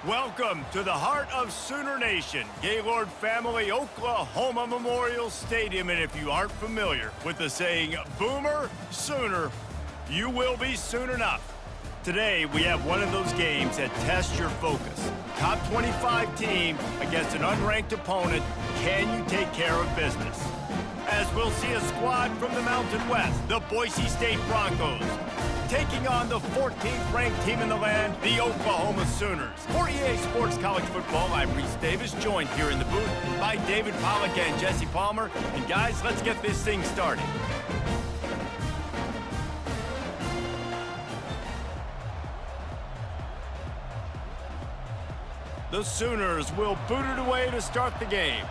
Welcome to the heart of Sooner Nation, Gaylord Family Oklahoma Memorial Stadium. And if you aren't familiar with the saying, Boomer Sooner, you will be soon enough. Today, we have one of those games that tests your focus. Top 25 team against an unranked opponent. Can you take care of business? As we'll see a squad from the Mountain West, the Boise State Broncos, taking on the 14th ranked team in the land, the Oklahoma Sooners. For EA Sports College Football, I'm Reese Davis, joined here in the booth by David Pollack and Jesse Palmer. And guys, let's get this thing started. The Sooners will boot it away to start the game.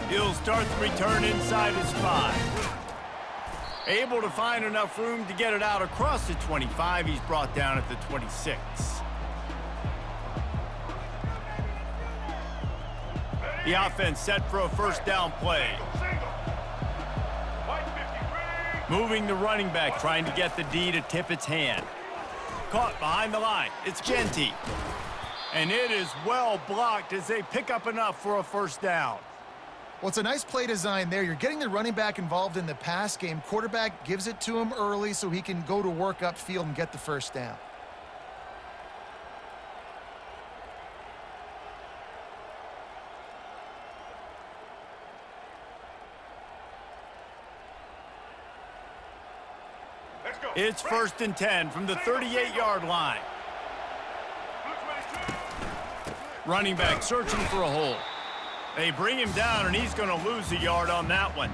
He'll start the return inside his 5. Able to find enough room to get it out across the 25. He's brought down at the 26. The offense set for a first down play. Moving the running back, trying to get the D to tip its hand. Caught behind the line. It's Genty. And it is well blocked as they pick up enough for a first down. Well, it's a nice play design there. You're getting the running back involved in the pass game. Quarterback gives it to him early so he can go to work upfield and get the first down. It's 1st and 10 from the 38-yard line. Running back searching for a hole. They bring him down, and he's going to lose a yard on that one.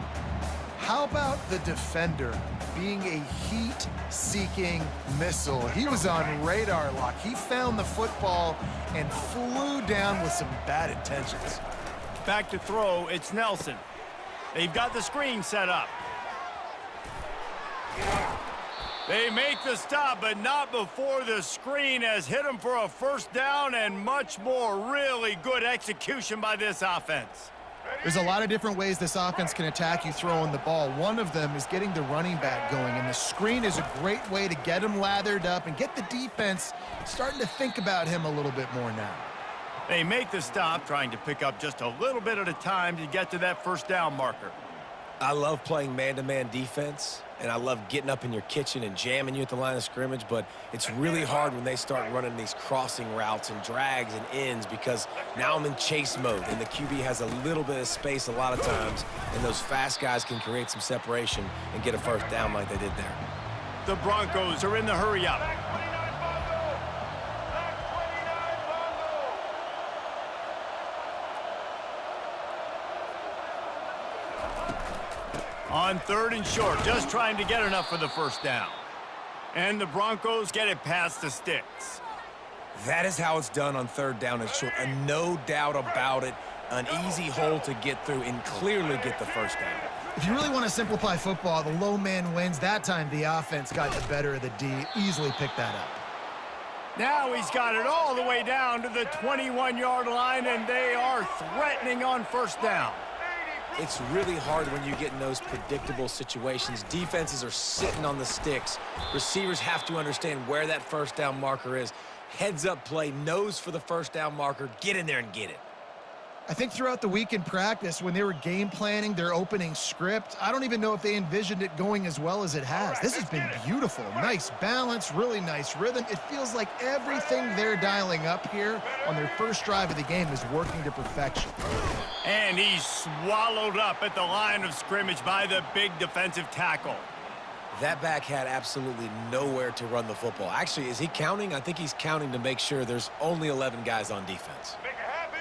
How about the defender being a heat-seeking missile? He was on radar lock. He found the football and flew down with some bad intentions. Back to throw, it's Nelson. They've got the screen set up. They make the stop, but not before the screen has hit him for a first down and much more. Really good execution by this offense. There's a lot of different ways this offense can attack you throwing the ball. One of them is getting the running back going, and the screen is a great way to get him lathered up and get the defense starting to think about him a little bit more now. They make the stop, trying to pick up just a little bit at a time to get to that first down marker. I love playing man-to-man defense, and I love getting up in your kitchen and jamming you at the line of scrimmage, but it's really hard when they start running these crossing routes and drags and ends because now I'm in chase mode, and the QB has a little bit of space a lot of times, and those fast guys can create some separation and get a first down like they did there. The Broncos are in the hurry-up. On 3rd and short, just trying to get enough for the first down. And the Broncos get it past the sticks. That is how it's done on 3rd down and short, and no doubt about it, an easy hole to get through and clearly get the first down. If you really want to simplify football, the low man wins. That time the offense got the better of the D, easily picked that up. Now he's got it all the way down to the 21-yard line, and they are threatening on first down. It's really hard when you get in those predictable situations. Defenses are sitting on the sticks. Receivers have to understand where that first down marker is. Heads up play, nose for the first down marker. Get in there and get it. I think throughout the week in practice, when they were game planning their opening script, I don't even know if they envisioned it going as well as it has. This has been beautiful. Nice balance, really nice rhythm. It feels like everything they're dialing up here on their first drive of the game is working to perfection. And he's swallowed up at the line of scrimmage by the big defensive tackle. That back had absolutely nowhere to run the football. Actually, is he counting? I think he's counting to make sure there's only 11 guys on defense.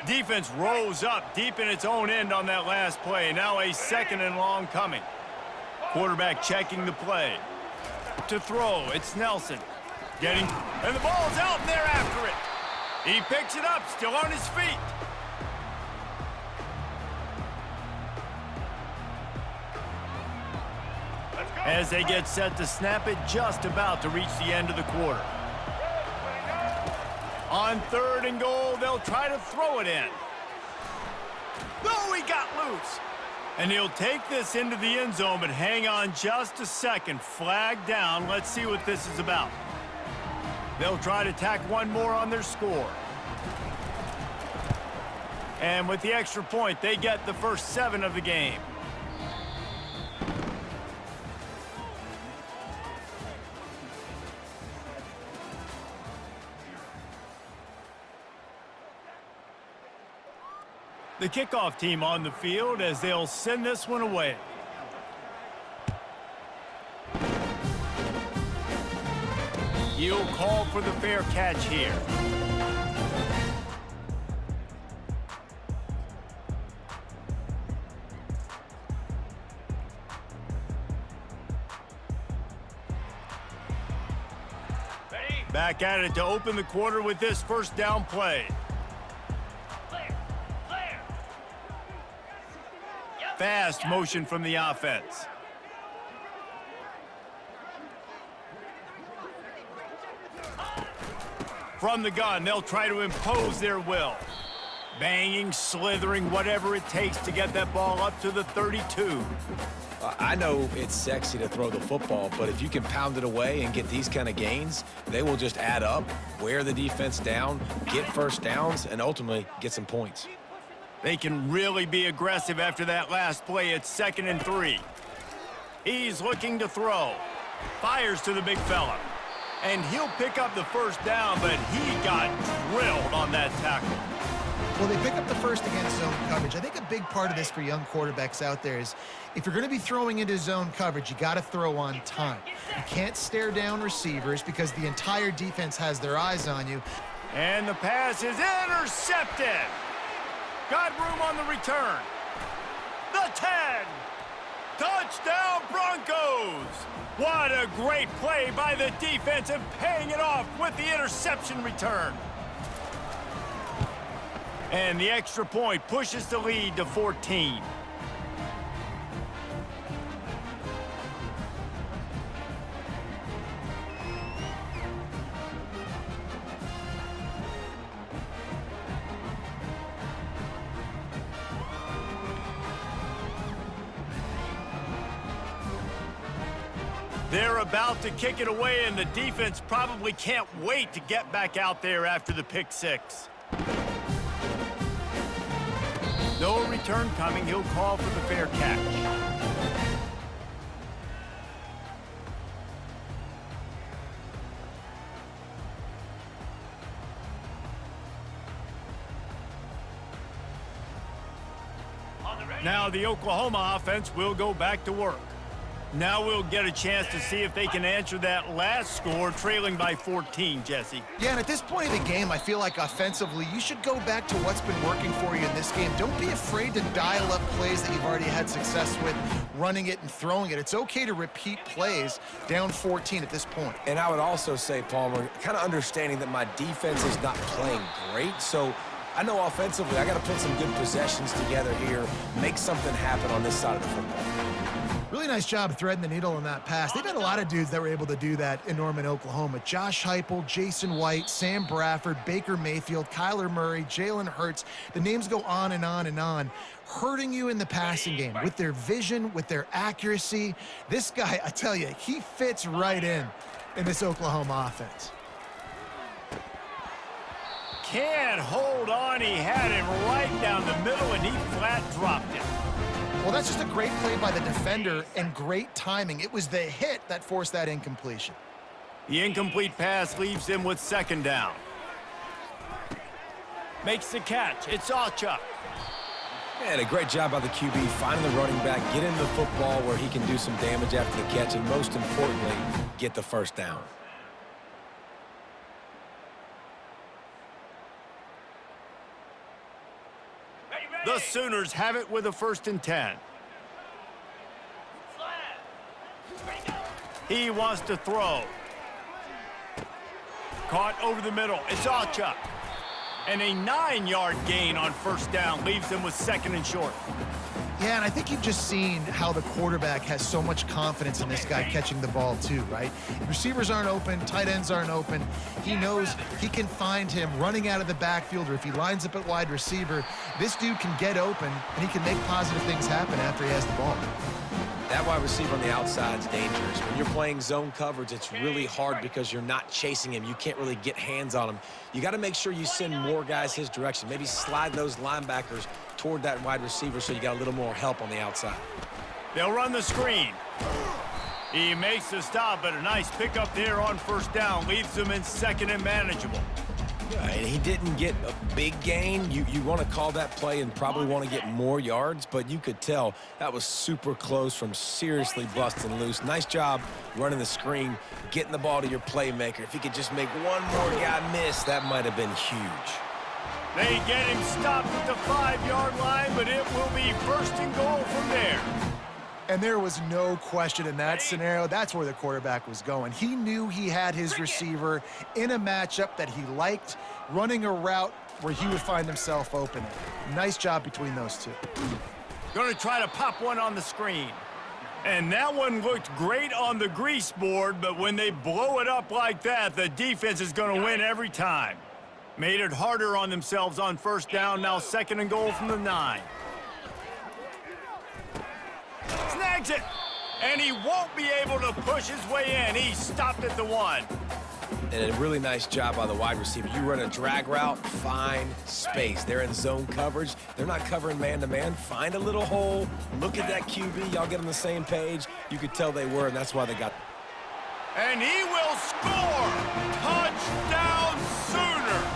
Defense rose up deep in its own end on that last play. Now a 2nd and long coming. Quarterback checking the play. To throw, it's Nelson. And the ball's out, and they're after it. He picks it up, still on his feet. As they get set to snap it, just about to reach the end of the quarter. On 3rd and goal, they'll try to throw it in. Oh, he got loose. And he'll take this into the end zone, but hang on just a second. Flag down. Let's see what this is about. They'll try to tack one more on their score. And with the extra point, they get the first 7 of the game. The kickoff team on the field as they'll send this one away. He'll call for the fair catch here. Back at it to open the quarter with this first down play. Fast motion from the offense. From the gun, they'll try to impose their will. Banging, slithering, whatever it takes to get that ball up to the 32. I know it's sexy to throw the football, but if you can pound it away and get these kind of gains, they will just add up, wear the defense down, get first downs, and ultimately get some points. They can really be aggressive after that last play. It's 2nd and 3. He's looking to throw. Fires to the big fella. And he'll pick up the first down, but he got drilled on that tackle. Well, they pick up the first against zone coverage. I think a big part of this for young quarterbacks out there is if you're going to be throwing into zone coverage, you got to throw on time. You can't stare down receivers because the entire defense has their eyes on you. And the pass is intercepted. Got room on the return. The 10. Touchdown Broncos. What a great play by the defense and paying it off with the interception return. And the extra point pushes the lead to 14. They're about to kick it away, and the defense probably can't wait to get back out there after the pick 6. No return coming. He'll call for the fair catch. Now the Oklahoma offense will go back to work. Now we'll get a chance to see if they can answer that last score, trailing by 14, Jesse. Yeah, and at this point of the game, I feel like offensively, you should go back to what's been working for you in this game. Don't be afraid to dial up plays that you've already had success with, running it and throwing it. It's okay to repeat plays down 14 at this point. And I would also say, Palmer, kind of understanding that my defense is not playing great, so I know offensively I got to put some good possessions together here, make something happen on this side of the football. Really nice job threading the needle on that pass. They've had a lot of dudes that were able to do that in Norman, Oklahoma. Josh Heupel, Jason White, Sam Bradford, Baker Mayfield, Kyler Murray, Jalen Hurts. The names go on and on and on, hurting you in the passing game with their vision, with their accuracy. This guy, I tell you, he fits right in this Oklahoma offense. Can't hold on. He had him right down the middle, and he flat dropped it. Well, that's just a great play by the defender and great timing. It was the hit that forced that incompletion. The incomplete pass leaves him with 2nd down. Makes the catch. It's Achuk. And a great job by the QB finding the running back, get into the football where he can do some damage after the catch, and most importantly, get the first down. The Sooners have it with a 1st and 10. He wants to throw. Caught over the middle. It's Achuk. And a 9-yard gain on 1st down leaves them with 2nd and short. Yeah, and I think you've just seen how the quarterback has so much confidence in this guy catching the ball too, right? Receivers aren't open, tight ends aren't open. He knows he can find him running out of the backfield, or if he lines up at wide receiver, this dude can get open and he can make positive things happen after he has the ball. That wide receiver on the outside is dangerous. When you're playing zone coverage, it's really hard because you're not chasing him. You can't really get hands on him. You got to make sure you send more guys his direction. Maybe slide those linebackers toward that wide receiver so you got a little more help on the outside. They'll run the screen. He makes the stop, but a nice pickup there on first down. Leaves him in second and manageable. Yeah, and he didn't get a big gain. You want to call that play and probably want to get more yards, but you could tell that was super close from seriously busting loose. Nice job running the screen, getting the ball to your playmaker. If he could just make one more guy miss, that might have been huge. They get him stopped at the 5-yard line, but it will be first and goal from there. And there was no question in that scenario. That's where the quarterback was going. He knew he had his receiver in a matchup that he liked, running a route where he would find himself open. Nice job between those two. Going to try to pop one on the screen. And that one looked great on the grease board, but when they blow it up like that, the defense is going to win every time. Made it harder on themselves on first down, now second and goal from the 9. Snags it, and he won't be able to push his way in. He stopped at the 1. And a really nice job by the wide receiver. You run a drag route, find space. They're in zone coverage. They're not covering man-to-man. Find a little hole. Look at that QB. Y'all get on the same page. You could tell they were, and that's why they got. And he will score! Touchdown Sooner!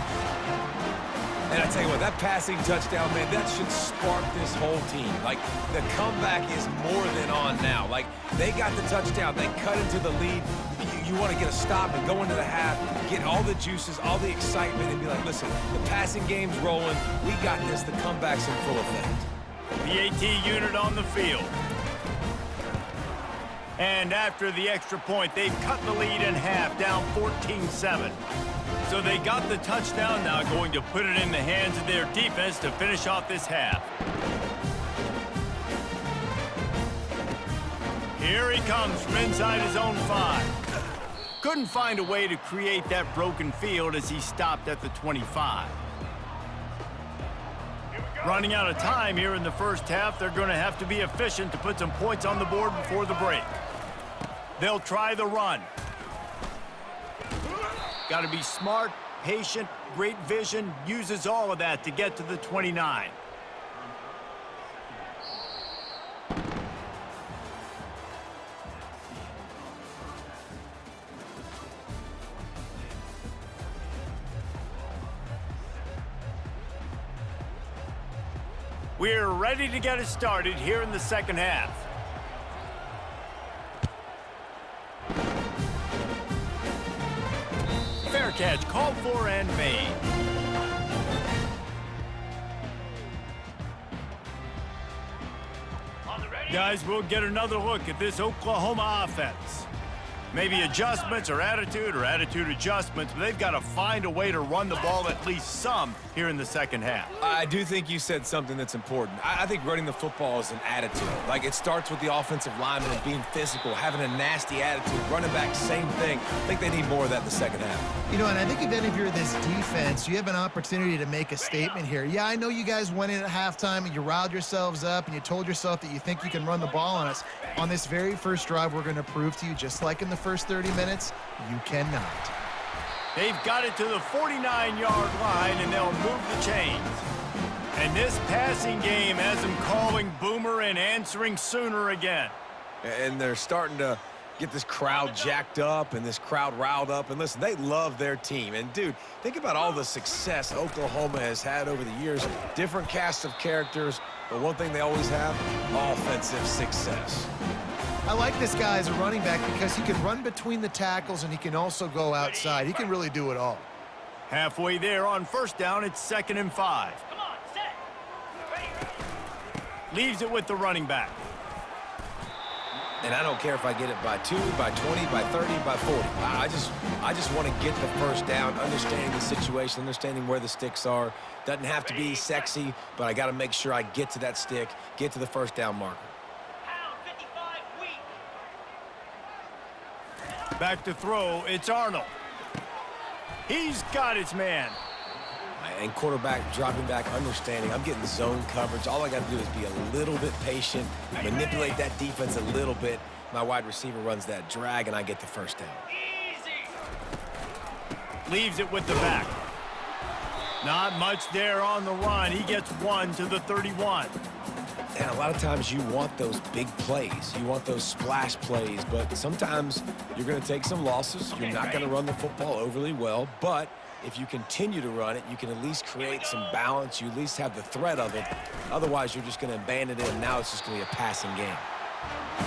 And I tell you what, that passing touchdown, man, that should spark this whole team. Like, the comeback is more than on now. Like, they got the touchdown. They cut into the lead. You want to get a stop and go into the half, get all the juices, all the excitement, and be like, listen, the passing game's rolling. We got this. The comeback's in full effect. The AT unit on the field. And after the extra point, they've cut the lead in half, down 14-7. So they got the touchdown, now going to put it in the hands of their defense to finish off this half. Here he comes from inside his own 5. Couldn't find a way to create that broken field as he stopped at the 25. Running out of time here in the first half, they're going to have to be efficient to put some points on the board before the break. They'll try the run. Got to be smart, patient, great vision, uses all of that to get to the 29. We're ready to get it started here in the second half. Fair catch called for and made. Guys, we'll get another look at this Oklahoma offense. Maybe adjustments or attitude adjustments, but they've got to find a way to run the ball at least some here in the second half. I do think you said something that's important. I think running the football is an attitude. Like, it starts with the offensive lineman and being physical, having a nasty attitude. Running back, same thing. I think they need more of that in the second half. You know, and I think if any of you are this defense, you have an opportunity to make a statement here. Yeah, I know you guys went in at halftime and you riled yourselves up and you told yourself that you think you can run the ball on us. On this very first drive, we're going to prove to you, just like in the first 30 minutes, you cannot. They've got it to the 49-yard line, and they'll move the chains. And this passing game has them calling Boomer and answering Sooner again. And they're starting to get this crowd jacked up and this crowd riled up. And listen, they love their team. And, dude, think about all the success Oklahoma has had over the years. Different cast of characters, but one thing they always have, offensive success. I like this guy as a running back because he can run between the tackles and he can also go outside. He can really do it all. Halfway there on first down, it's 2nd and 5. Come on, set. Leaves it with the running back. And I don't care if I get it by 2, by 20, by 30, by 40. I just want to get the first down, understanding the situation, understanding where the sticks are. Doesn't have to be sexy, but I got to make sure I get to that stick, get to the first down marker. Back to throw, it's Arnold. He's got his man. And quarterback dropping back, understanding I'm getting zone coverage. All I got to do is be a little bit patient, manipulate that defense a little bit. My wide receiver runs that drag, and I get the first down. Leaves it with the back. Not much there on the run. He gets 1 to the 31. And a lot of times you want those big plays. You want those splash plays, but sometimes you're going to take some losses. You're not going to run the football overly well, but if you continue to run it, you can at least create some balance. You at least have the threat of it. Otherwise, you're just going to abandon it, and now it's just going to be a passing game.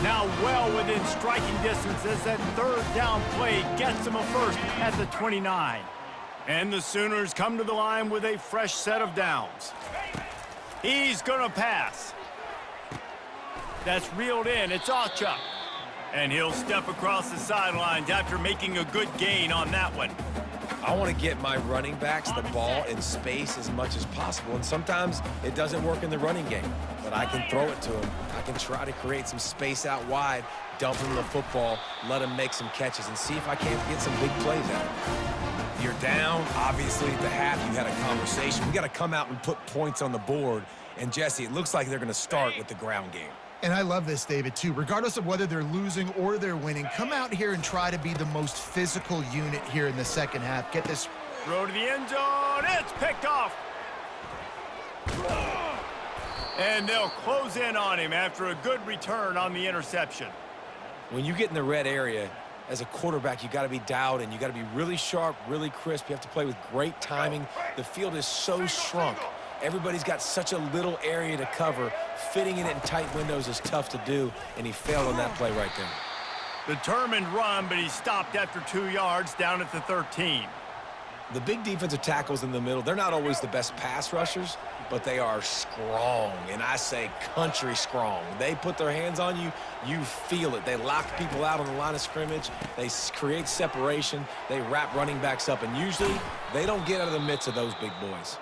Now well within striking distance as that third down play gets him a first at the 29. And the Sooners come to the line with a fresh set of downs. He's going to pass. That's reeled in. It's Achuk. And he'll step across the sidelines after making a good gain on that one. I want to get my running backs the ball in space as much as possible, and sometimes it doesn't work in the running game, but I can throw it to them. I can try to create some space out wide, dump them the football, let them make some catches, and see if I can't get some big plays out of it. You're down. Obviously, at the half, you had a conversation. We got to come out and put points on the board, and Jesse, it looks like they're going to start with the ground game. And I love this, David, too. Regardless of whether they're losing or they're winning, come out here and try to be the most physical unit here in the second half. Get this. Throw to the end zone. It's picked off. And they'll close in on him after a good return on the interception. When you get in the red area, as a quarterback, you got to be dialed in. You got to be really sharp, really crisp. You have to play with great timing. The field is so shrunk. Everybody's got such a little area to cover. Fitting it in tight windows is tough to do, and he failed on that play right there. Determined run, but he stopped after 2 yards down at the 13. The big defensive tackles in the middle, they're not always the best pass rushers, but they are strong, and I say country strong. They put their hands on you, you feel it. They lock people out on the line of scrimmage. They create separation. They wrap running backs up, and usually they don't get out of the midst of those big boys.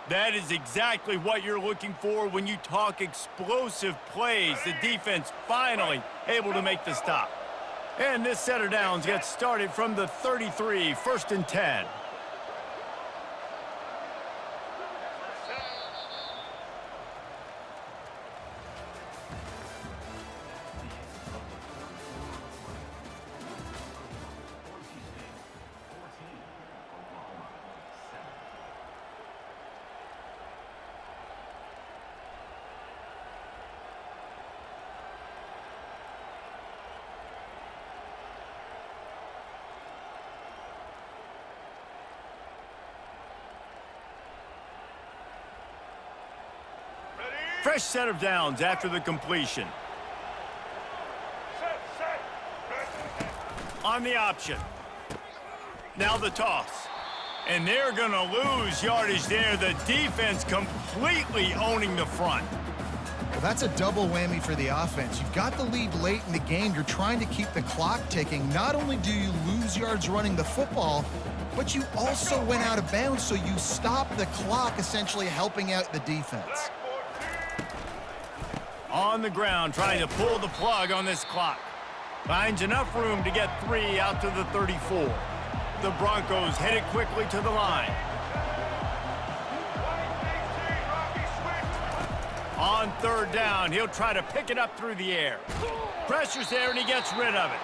That is exactly what you're looking for when you talk explosive plays. The defense finally able to make the stop. And this set of downs gets started from the 33, 1st and 10. Fresh set of downs after the completion. On the option. Now the toss. And they're going to lose yardage there. The defense completely owning the front. Well, that's a double whammy for the offense. You've got the lead late in the game. You're trying to keep the clock ticking. Not only do you lose yards running the football, but you also went out of bounds, so you stop the clock, essentially helping out the defense. On the ground, trying to pull the plug on this clock. Finds enough room to get 3 out to the 34. The Broncos headed quickly to the line. On 3rd down, he'll try to pick it up through the air. Pressure's there, and he gets rid of it.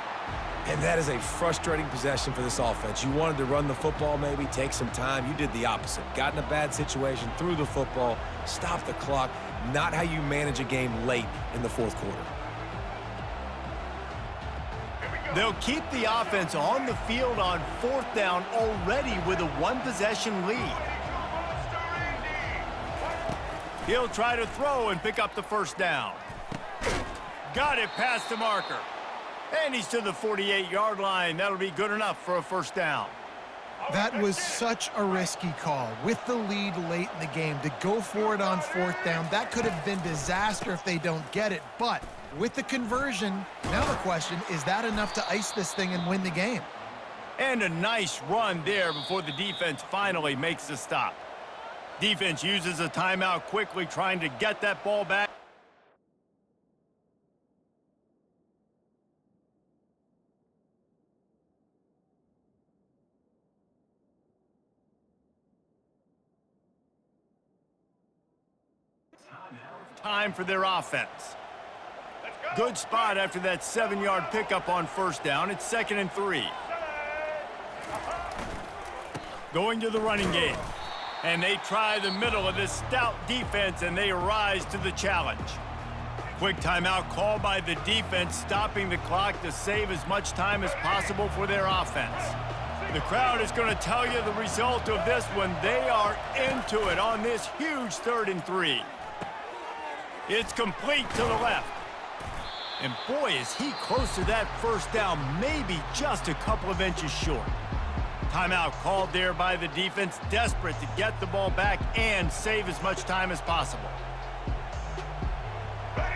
And that is a frustrating possession for this offense. You wanted to run the football, maybe take some time. You did the opposite. Got in a bad situation, threw the football, stopped the clock. Not how you manage a game late in the 4th quarter. They'll keep the offense on the field on 4th down already with a 1-possession lead. He'll try to throw and pick up the 1st down. Got it past the marker. And he's to the 48-yard line. That'll be good enough for a 1st down. That was such a risky call. With the lead late in the game, to go for it on 4th down, that could have been disaster if they don't get it. But with the conversion, now the question, is that enough to ice this thing and win the game? And a nice run there before the defense finally makes the stop. Defense uses a timeout quickly, trying to get that ball back. Time for their offense. Good spot after that 7-yard pickup on 1st down. It's 2nd and 3. Going to the running game. And they try the middle of this stout defense, and they rise to the challenge. Quick timeout called by the defense, stopping the clock to save as much time as possible for their offense. The crowd is going to tell you the result of this when they are into it on this huge 3rd and 3. It's complete to the left. And boy, is he close to that 1st down, maybe just a couple of inches short. Timeout called there by the defense, desperate to get the ball back and save as much time as possible.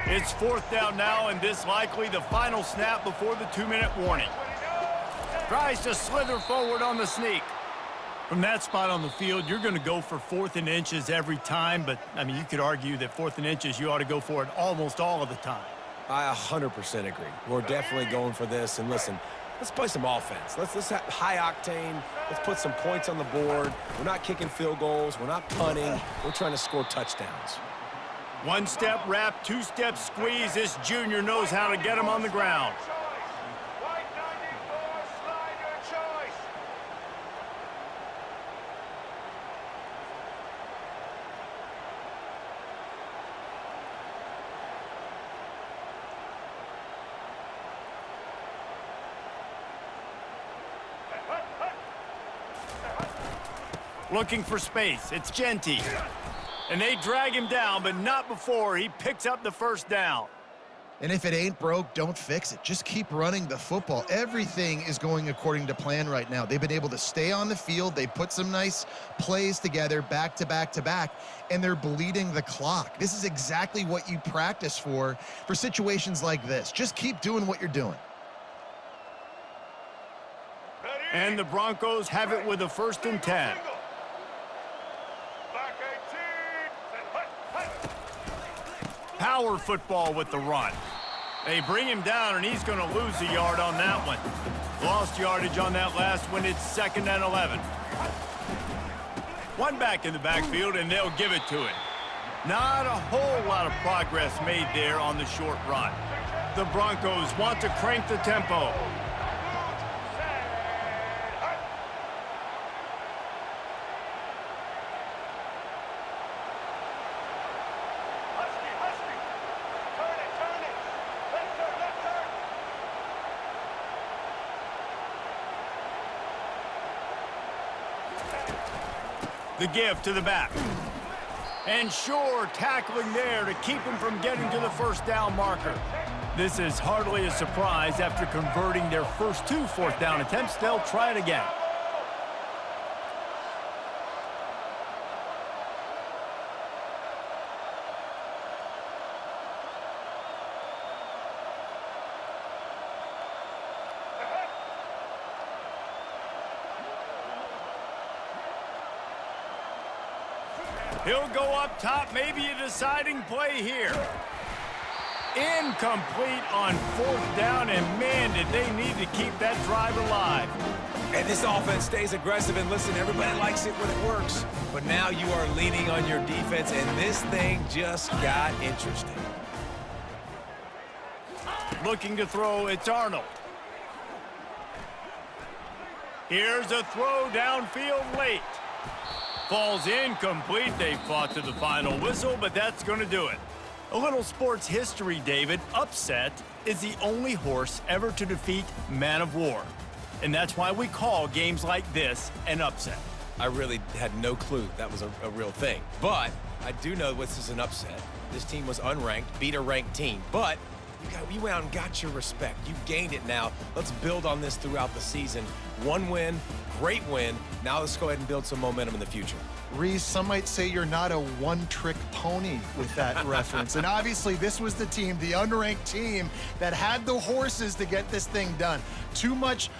It's 4th down now, and this likely the final snap before the 2-minute warning. Tries to slither forward on the sneak. From that spot on the field, you're going to go for 4th and inches every time, but, I mean, you could argue that 4th and inches, you ought to go for it almost all of the time. I 100% agree. We're definitely going for this. And listen, let's play some offense. Let's have high octane. Let's put some points on the board. We're not kicking field goals. We're not punting. We're trying to score touchdowns. 1-step wrap, 2-step squeeze. This junior knows how to get him on the ground. Looking for space. It's Genty. And they drag him down, but not before he picks up the 1st down. And if it ain't broke, don't fix it. Just keep running the football. Everything is going according to plan right now. They've been able to stay on the field. They put some nice plays together back to back to back, and they're bleeding the clock. This is exactly what you practice for situations like this. Just keep doing what you're doing. And the Broncos have it with a 1st and 10. Power football with the run. They bring him down, and he's going to lose a yard on that one. Lost yardage on that last one. It's 2nd and 11. One back in the backfield, and they'll give it to him. Not a whole lot of progress made there on the short run. The Broncos want to crank the tempo. The give to the back. And Shore tackling there to keep him from getting to the 1st down marker. This is hardly a surprise after converting their first 2 4th down attempts. They'll try it again. He'll go up top, maybe a deciding play here. Incomplete on 4th down, and man, did they need to keep that drive alive. And this offense stays aggressive, and listen, everybody likes it when it works. But now you are leaning on your defense, and this thing just got interesting. Looking to throw, it's Arnold. Here's a throw downfield late. Falls incomplete. They fought to the final whistle, but that's going to do it. A little sports history, David. Upset is the only horse ever to defeat Man of War. And that's why we call games like this an upset. I really had no clue that was a real thing. But I do know this is an upset. This team was unranked, beat a ranked team. But You went out and got your respect. You gained it now. Let's build on this throughout the season. One win, great win. Now let's go ahead and build some momentum in the future. Reese, some might say you're not a one-trick pony with that reference. And obviously, this was the team, the unranked team, that had the horses to get this thing done. Too much